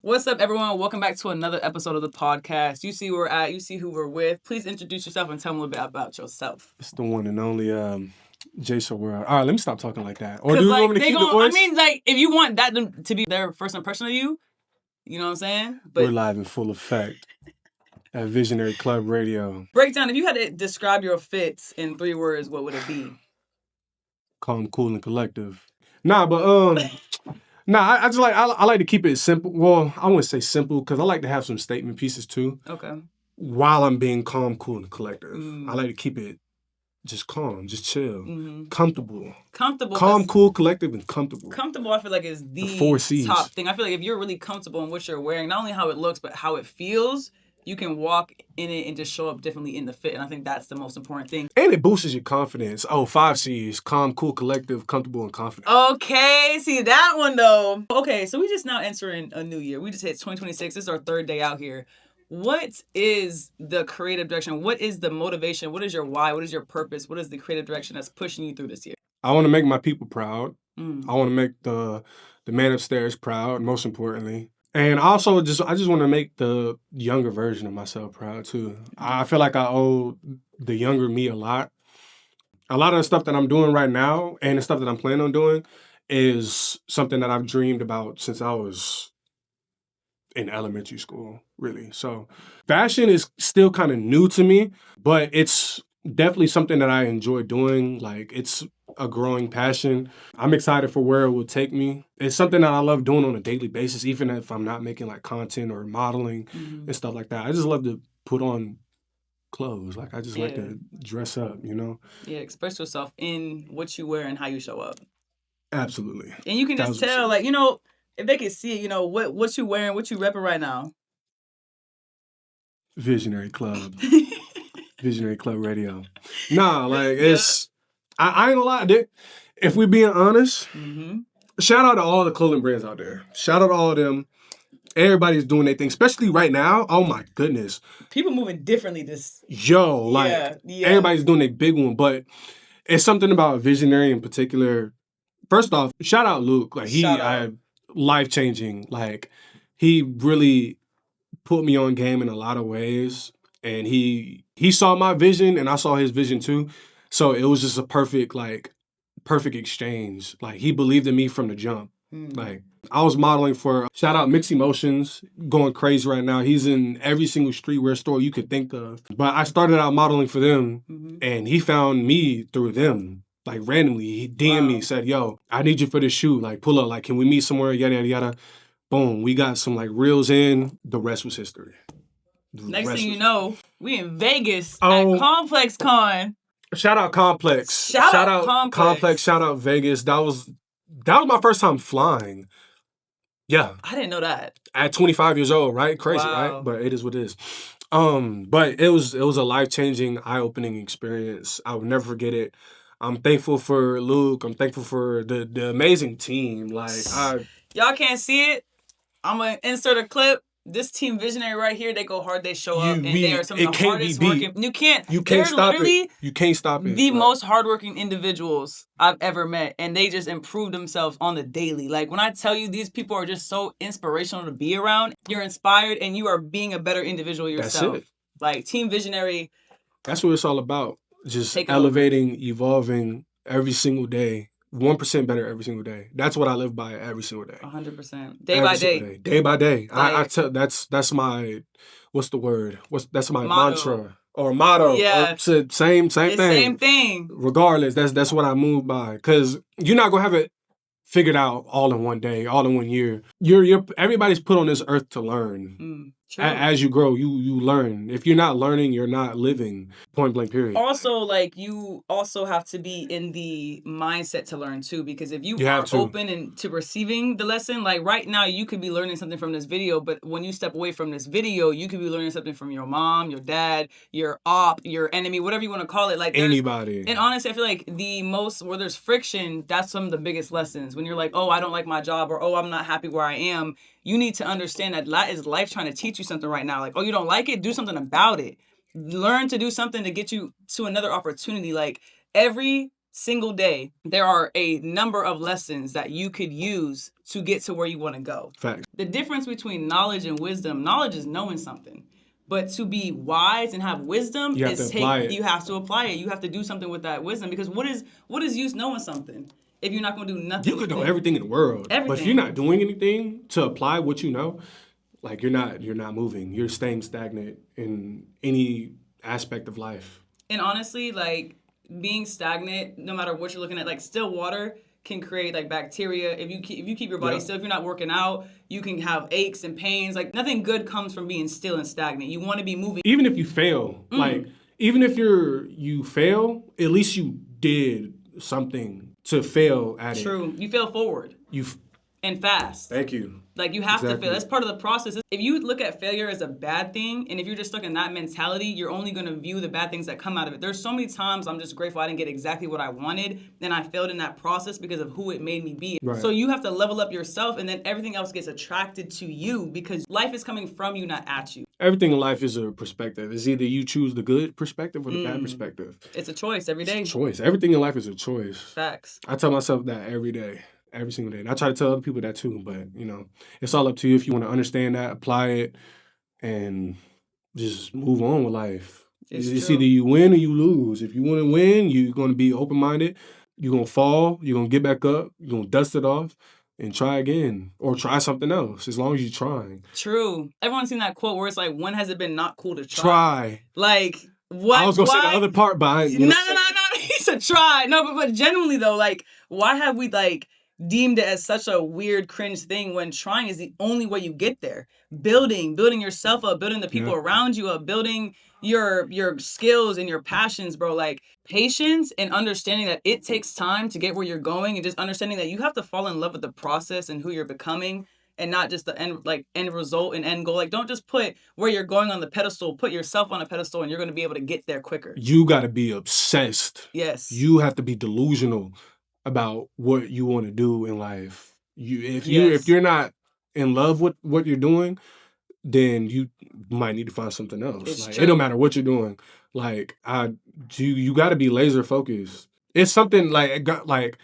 What's up, everyone? Welcome back to another episode of the podcast. You see where we're at. You see who we're with. Please introduce yourself and tell them a little bit about yourself. It's the one and only Jason World. All right, let me stop talking like that. Or Because, do you like, want me to keep the voice? I mean, like, if you want that to be their first impression of you, you know what I'm saying? But we're live in full effect at Visionary Club Radio. Breakdown, if you had to describe your fits in 3 words, what would it be? Calm, cool, and collective. Nah, but I just like I like to keep it simple. Well, I wouldn't say simple because I like to have some statement pieces too. Okay. While I'm being calm, cool, and collective, I like to keep it just calm, just chill, comfortable. Calm, cool, collective, and comfortable. Comfortable, I feel like, is the 4 C's. Top thing. I feel like if you're really comfortable in what you're wearing, not only how it looks, but how it feels, you can walk in it and just show up differently in the fit. And I think that's the most important thing. And it boosts your confidence. 5 C's. Calm, cool, collective, comfortable, and confident. Okay, see that one though. Okay, so we just now entering a new year. We just hit 2026. This is our 3rd day out here. What is the creative direction? What is the motivation? What is your why? What is your purpose? What is the creative direction that's pushing you through this year? I want to make my people proud. I want to make the man upstairs proud, most importantly. And also, I just want to make the younger version of myself proud, too. I feel like I owe the younger me a lot. A lot of the stuff that I'm doing right now and the stuff that I'm planning on doing is something that I've dreamed about since I was in elementary school, really. So fashion is still kind of new to me, but it's definitely something that I enjoy doing. Like, it's a growing passion. I'm excited for where it will take me. It's something that I love doing on a daily basis, even if I'm not making like content or modeling and stuff like that. I just love to put on clothes. Like, I just like to dress up, you know? Yeah, express yourself in what you wear and how you show up. Absolutely. And you can just tell, like, you know, if they can see it, you know, what you wearing, what you repping right now. Visionary Club. Visionary Club Radio. Nah, like, it's... I ain't gonna lie. If we're being honest, shout out to all the clothing brands out there. Shout out to all of them. Everybody's doing their thing, especially right now. Oh my goodness. People moving differently this. Everybody's doing their big one. But it's something about Visionary in particular. First off, shout out Luke. Like, life-changing. Like, he really put me on game in a lot of ways. And he saw my vision and I saw his vision too. So it was just a perfect exchange. Like, he believed in me from the jump. Like, I was modeling for, shout out Mixed Emotions, going crazy right now. He's in every single streetwear store you could think of. But I started out modeling for them, and he found me through them. Like, randomly, he DM'd me, said, yo, I need you for this shoot. Like, pull up. Like, can we meet somewhere? Yada, yada, yada. Boom. We got some, like, reels in. The rest was history. Next thing you know, we in Vegas at ComplexCon. Shout out Complex. Shout out Complex. Shout out Vegas. That was my first time flying. Yeah. I didn't know that. At 25 years old, right? Crazy, right? But it is what it is. But it was a life-changing, eye-opening experience. I will never forget it. I'm thankful for Luke. I'm thankful for the amazing team. Like, y'all can't see it. I'm gonna insert a clip. This team Visionary right here, they go hard, they show up, and they are some of the hardest working. You can't stop it. You can't stop it. The most hardworking individuals I've ever met, and they just improve themselves on the daily. Like, when I tell you these people are just so inspirational to be around, you're inspired and you are being a better individual yourself. That's it. Like, Team Visionary. That's what it's all about. Just elevating, evolving every single day. 1% better every single day. That's what I live by every single day. 100%. Day by day. Day by day. I tell that's my, what's the word? That's my mantra or motto. Yeah. Same thing. Same thing. Regardless, that's what I move by. Because you're not gonna have it figured out all in one day, all in 1 year. Everybody's put on this earth to learn. As you grow, you learn. If you're not learning, you're not living. Point blank, period. Also, like, you also have to be in the mindset to learn too, because if you are open and to receiving the lesson, like right now, you could be learning something from this video, but when you step away from this video, you could be learning something from your mom, your dad, your op, your enemy, whatever you want to call it. Like, anybody. And honestly, I feel like where there's friction, that's some of the biggest lessons. When you're like, oh, I don't like my job, or oh, I'm not happy where I am. You need to understand that is life trying to teach you something right now. Like, oh, you don't like it? Do something about it. Learn to do something to get you to another opportunity. Like, every single day, there are a number of lessons that you could use to get to where you want to go. Facts. The difference between knowledge and wisdom, knowledge is knowing something. But to be wise and have wisdom you have to apply it. You have to apply it. You have to do something with that wisdom, because what is use knowing something if you're not going to do nothing? You could know everything in the world, but if you're not doing anything to apply what you know, like you're not moving. You're staying stagnant in any aspect of life. And honestly, like being stagnant, no matter what you're looking at, like still water can create like bacteria. If you keep your body still, if you're not working out, you can have aches and pains. Like nothing good comes from being still and stagnant. You want to be moving. Even if you fail, like even if you fail, at least you did something to fail at it. True. You fail forward. And fast. Thank you. Like you have to fail. That's part of the process. If you look at failure as a bad thing, and if you're just stuck in that mentality, you're only going to view the bad things that come out of it. There's so many times I'm just grateful I didn't get exactly what I wanted, and I failed in that process because of who it made me be. Right. So you have to level up yourself, and then everything else gets attracted to you because life is coming from you, not at you. Everything in life is a perspective. It's either you choose the good perspective or the bad perspective. It's a choice every day. It's a choice. Everything in life is a choice. Facts. I tell myself that every day. Every single day. And I try to tell other people that too, but, it's all up to you if you want to understand that, apply it, and just move on with life. It's either you win or you lose. If you want to win, you're going to be open-minded. You're going to fall. You're going to get back up. You're going to dust it off and try again or try something else as long as you're trying. True. Everyone's seen that quote where it's like, when has it been not cool to try? Try. Like, what? I was going to say the other part, but No. He said try. No, but genuinely though, like, why have we, like, deemed it as such a weird, cringe thing when trying is the only way you get there? Building yourself up, building the people around you up, building your skills and your passions, bro. Like patience and understanding that it takes time to get where you're going, and just understanding that you have to fall in love with the process and who you're becoming, and not just the end result and end goal. Like don't just put where you're going on the pedestal, put yourself on a pedestal, and you're going to be able to get there quicker. You got to be obsessed. Yes. You have to be delusional about what you want to do in life. If you're not in love with what you're doing, then you might need to find something else. It don't matter what you're doing. Like you got to be laser focused. It's something like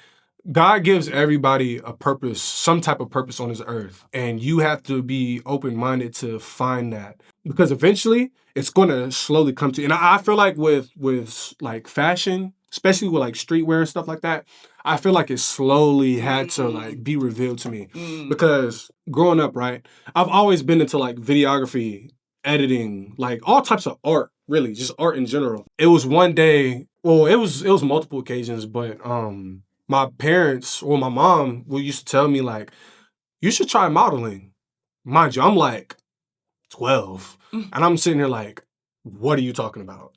God gives everybody a purpose, some type of purpose on this earth, and you have to be open-minded to find that, because eventually it's going to slowly come to you. And I feel like with like fashion, especially with like streetwear and stuff like that, I feel like it slowly had to like be revealed to me. Because growing up, right, I've always been into like videography, editing, like all types of art, really, just art in general. It was one day, well, it was multiple occasions, but my parents or my mom used to tell me like, you should try modeling. Mind you, I'm like 12, and I'm sitting here like, what are you talking about?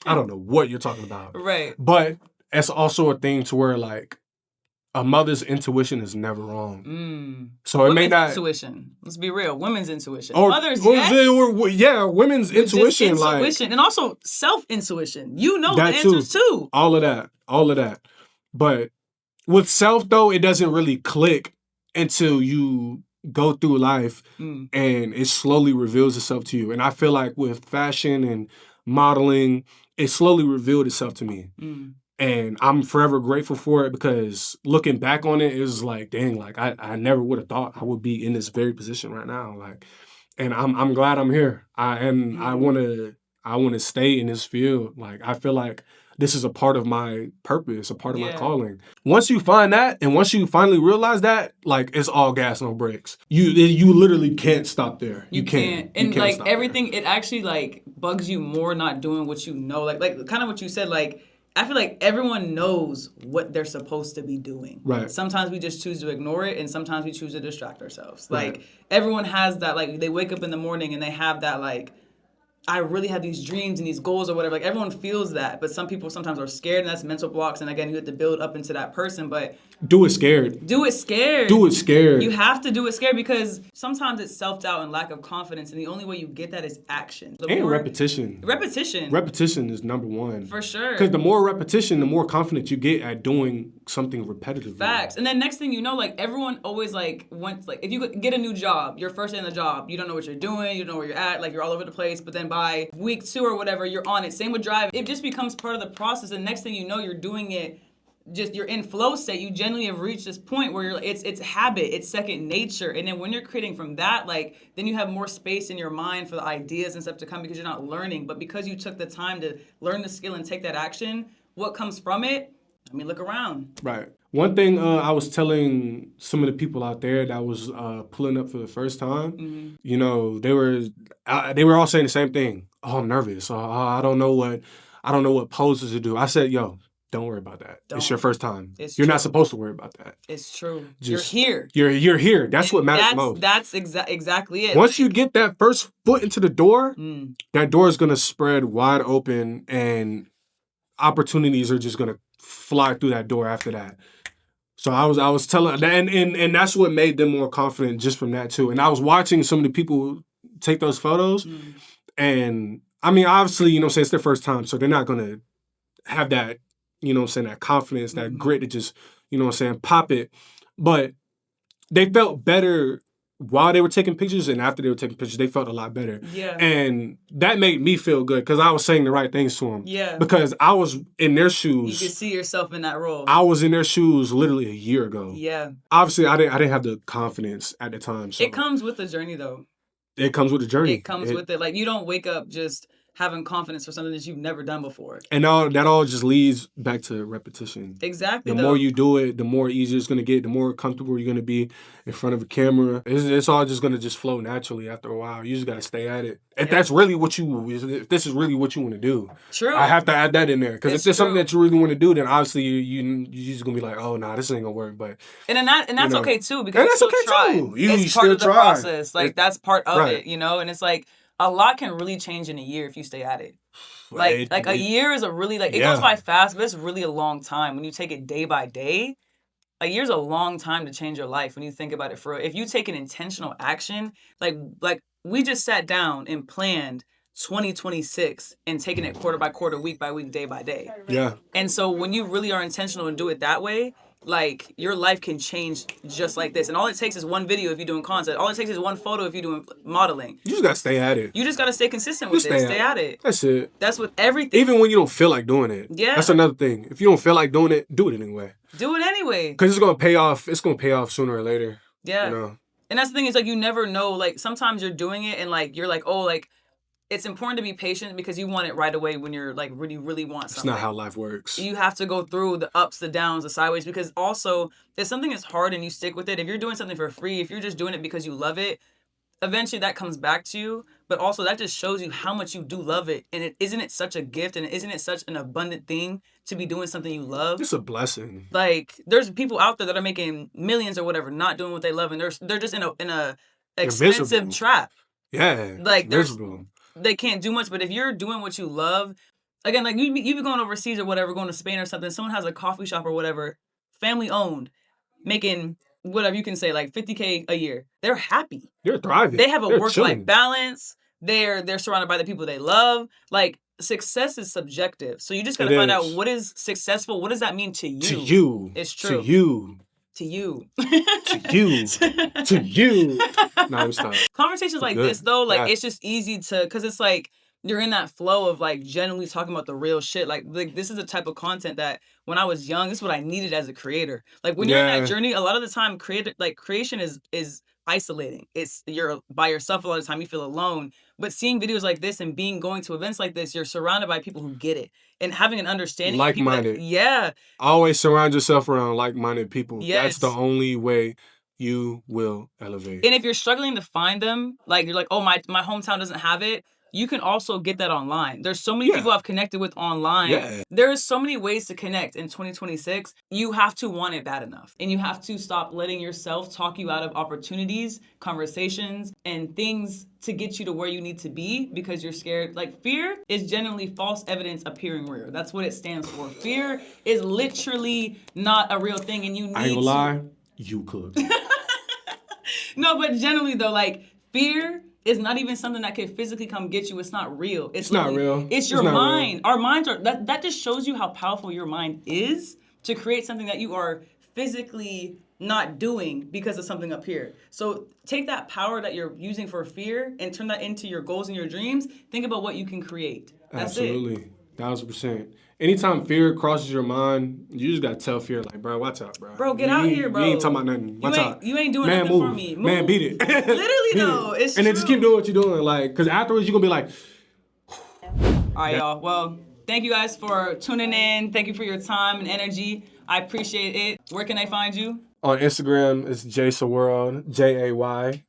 I don't know what you're talking about. Right. But it's also a thing to where like a mother's intuition is never wrong. So it may not. Intuition. Let's be real. Women's intuition. Or, Mothers, women's intuition. Intuition. And also self-intuition. You know that the answers too. All of that. But with self though, it doesn't really click until you go through life and it slowly reveals itself to you. And I feel like with fashion and modeling, it slowly revealed itself to me. And I'm forever grateful for it, because looking back on it, it was like, dang, like I never would have thought I would be in this very position right now. Like, and I'm glad I'm here. I want to stay in this field. Like, I feel like this is a part of my purpose, a part of my calling. Once you find that, and once you finally realize that, like, it's all gas, no brakes. You literally can't stop there. You can't. And you can't, like everything, it actually like bugs you more not doing what you know. Like kind of what you said, like, I feel like everyone knows what they're supposed to be doing. Right. Sometimes we just choose to ignore it, and sometimes we choose to distract ourselves. Right. Like, everyone has that, like, they wake up in the morning and they have that, like, I really have these dreams and these goals or whatever. Like, everyone feels that, but some people sometimes are scared, and that's mental blocks. And again, you have to build up into that person, but do it scared. Do it scared. Do it scared. You have to do it scared, because sometimes it's self-doubt and lack of confidence, and the only way you get that is action. Repetition. Repetition is number one. For sure. Because the more repetition, the more confident you get at doing something repetitively. Facts. And then next thing you know, like, everyone always like wants, like, if you get a new job, your first day on the job, you don't know what you're doing, you don't know where you're at, like, you're all over the place, but then by week 2 or whatever, you're on it. Same with driving. It just becomes part of the process, and next thing you know, you're doing it just you're in flow state, you genuinely have reached this point where it's habit, it's second nature. And then when you're creating from that, like, then you have more space in your mind for the ideas and stuff to come because you're not learning. But because you took the time to learn the skill and take that action, what comes from it? I mean, look around. Right. One thing I was telling some of the people out there that was pulling up for the first time, you know, they were all saying the same thing. Oh, I'm nervous. I don't know what poses to do. I said, yo, don't worry about that. It's your first time. You're not supposed to worry about that. It's true. Just, you're here. You're here. That's what matters most. That's exactly it. Once you get that first foot into the door, that door is going to spread wide open and opportunities are just going to fly through that door after that. So I was telling, and that's what made them more confident just from that too. And I was watching some of the people take those photos, and I mean, obviously, you know what I'm saying, it's their first time, so they're not going to have that, you know what I'm saying, that confidence, that grit to just, you know what I'm saying, pop it. But they felt better while they were taking pictures, and after they were taking pictures, they felt a lot better. Yeah. And that made me feel good because I was saying the right things to them. Yeah. Because I was in their shoes. You could see yourself in that role. I was in their shoes literally a year ago. Yeah. Obviously, I didn't have the confidence at the time. So. It comes with the journey, though. It comes with the journey. It comes with it. Like, you don't wake up just having confidence for something that you've never done before. And that all just leads back to repetition. Exactly. The more you do it, the more easier it's going to get, the more comfortable you're going to be in front of a camera. It's all just going to just flow naturally after a while. You just got to stay at it. If that's really if this is really what you want to do. True. I have to add that in there. Because if there's something that you really want to do, then obviously you're just going to be like, oh, nah, this ain't going to work. But And that's okay, too. Because that's okay, too. It's part of the process. Like, that's part of it, you know? And it's like, a lot can really change in a year if you stay at it. Like a year is a really, it goes by fast, but it's really a long time. When you take it day by day, a year's a long time to change your life when you think about it. If you take an intentional action, like we just sat down and planned 2026 and taking it quarter by quarter, week by week, day by day. Yeah. And so when you really are intentional and do it that way, like, your life can change just like this. And all it takes is one video if you're doing content. All it takes is one photo if you're doing modeling. You just got to stay at it. You just got to stay consistent with it. Stay at it. That's it. That's with everything. Even when you don't feel like doing it. Yeah. That's another thing. If you don't feel like doing it, do it anyway. Do it anyway. Because it's going to pay off. It's going to pay off sooner or later. Yeah. You know? And that's the thing is, like, you never know. Like, sometimes you're doing it and, like, you're like, oh, like, it's important to be patient because you want it right away when you're, like, really, really want something. It's not how life works. You have to go through the ups, the downs, the sideways, because also if something is hard and you stick with it, if you're doing something for free, if you're just doing it because you love it, eventually that comes back to you. But also that just shows you how much you do love it. And isn't it such a gift and isn't it such an abundant thing to be doing something you love? It's a blessing. Like, there's people out there that are making millions or whatever, not doing what they love, and they're just in a expensive trap. Yeah. Like, they can't do much, but if you're doing what you love, again, like, you be going overseas or whatever, going to Spain or something, someone has a coffee shop or whatever, family owned, making whatever you can say, like $50K a year. They're happy. They're thriving. They have a work-life balance. They're surrounded by the people they love. Like, success is subjective. So you just gotta find out what is successful. What does that mean to you? To you. It's true. To you. To you. To you. To you. No, I'm sorry. Conversations like this, though, like, it's just easy to, because it's like, you're in that flow of, like, genuinely talking about the real shit. Like this is the type of content that when I was young, this is what I needed as a creator. Like, when you're in that journey, a lot of the time, creation is isolating. You're by yourself a lot of the time. You feel alone. But seeing videos like this and going to events like this, you're surrounded by people who get it and having an understanding. Like-minded. Yeah. Always surround yourself around like-minded people. Yes. That's the only way you will elevate. And if you're struggling to find them, like, you're like, oh, my hometown doesn't have it, you can also get that online. There's so many people I've connected with online. Yeah. There is so many ways to connect in 2026. You have to want it bad enough. And you have to stop letting yourself talk you out of opportunities, conversations, and things to get you to where you need to be because you're scared. Like, fear is genuinely false evidence appearing real. That's what it stands for. Fear is literally not a real thing, and you need I ain't gonna lie, you could. No, but generally, though, like, fear is not even something that can physically come get you. It's not real. It's not real. It's your mind. Our minds are, that just shows you how powerful your mind is to create something that you are physically not doing because of something up here. So take that power that you're using for fear and turn that into your goals and your dreams. Think about what you can create. That's Absolutely. it. 1,000%. Anytime fear crosses your mind, you just gotta tell fear, like, bro, watch out, bro. Bro, get out here, bro. You ain't talking about nothing. Watch out. You ain't doing Man, nothing move. for me. Move. Man, beat it. Literally, though. It's true. And then just keep doing what you're doing, like, because afterwards you're gonna be like, all right, y'all. Well, thank you guys for tuning in. Thank you for your time and energy. I appreciate it. Where can they find you? On Instagram, it's JaySoWorld, JaySoWorld.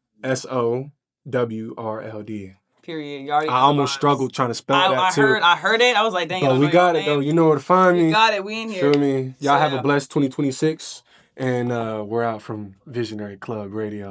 Period. You already I almost struggled trying to spell that too. I heard it. I was like, dang it. But we got it though. You know where to find me. We got it. We in here. Feel me? Y'all have a blessed 2026. And we're out from Visionary Club Radio.